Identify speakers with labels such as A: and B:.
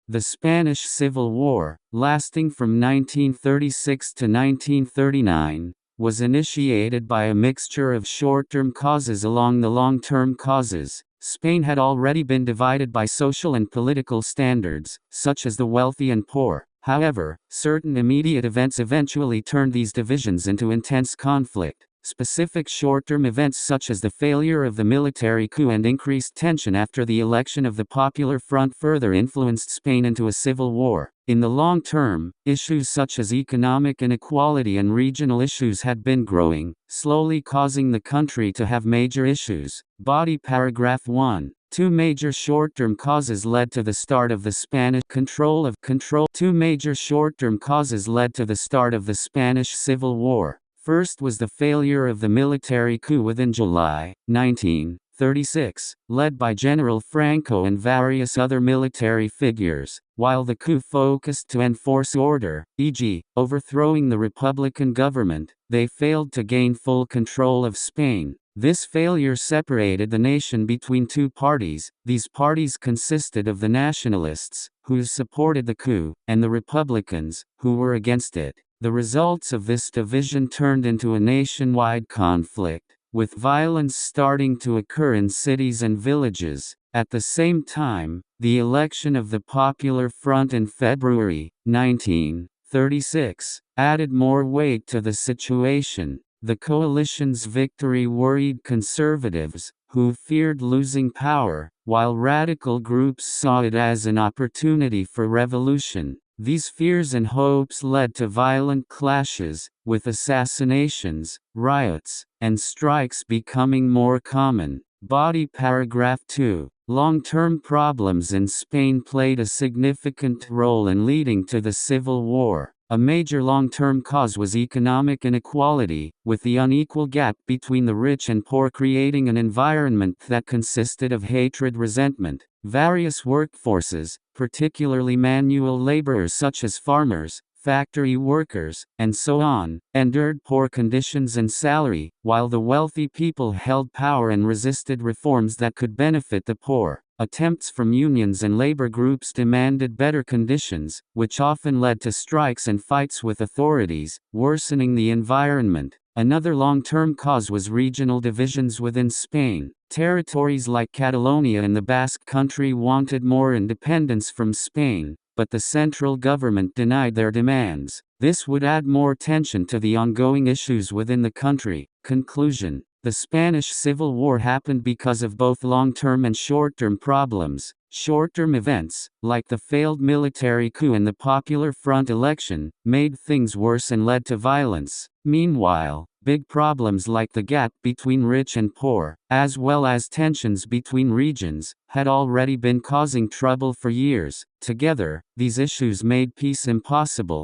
A: The Spanish Civil War, lasting from 1936 to 1939, was initiated by a mixture of short-term causes along the long-term causes. Spain had already been divided by social and political standards, such as the wealthy and poor. However, certain immediate events eventually turned these divisions into intense conflict. Specific short-term events such as the failure of the military coup and increased tension after the election of the Popular Front further influenced Spain into a civil war. In the long term, issues such as economic inequality and regional issues had been growing, slowly causing the country to have major issues. Body paragraph 1. Two major short-term causes led to the start of the Spanish Two major short-term causes led to the start of the Spanish Civil War. First was the failure of the military coup within July 1936, led by General Franco and various other military figures. While the coup focused to enforce order, e.g., overthrowing the Republican government, they failed to gain full control of Spain. This failure separated the nation between two parties. These parties consisted of the nationalists, who supported the coup, and the Republicans, who were against it. The results of this division turned into a nationwide conflict, with violence starting to occur in cities and villages. At the same time, the election of the Popular Front in February 1936 added more weight to the situation. The coalition's victory worried conservatives, who feared losing power, while radical groups saw it as an opportunity for revolution. These fears and hopes led to violent clashes, with assassinations, riots, and strikes becoming more common. Body paragraph 2. Long-term problems in Spain played a significant role in leading to the Civil War. A major long-term cause was economic inequality, with the unequal gap between the rich and poor creating an environment that consisted of hatred, resentment. Various workforces, particularly manual laborers such as farmers, factory workers, and so on, endured poor conditions and salary, while the wealthy people held power and resisted reforms that could benefit the poor. Attempts from unions and labor groups demanded better conditions, which often led to strikes and fights with authorities, worsening the environment. Another long-term cause was regional divisions within Spain. Territories like Catalonia and the Basque Country wanted more independence from Spain, but the central government denied their demands. This would add more tension to the ongoing issues within the country. Conclusion: the Spanish Civil War happened because of both long-term and short-term problems. Short-term events, like the failed military coup and the Popular Front election, made things worse and led to violence. Meanwhile, big problems like the gap between rich and poor, as well as tensions between regions, had already been causing trouble for years. Together, these issues made peace impossible.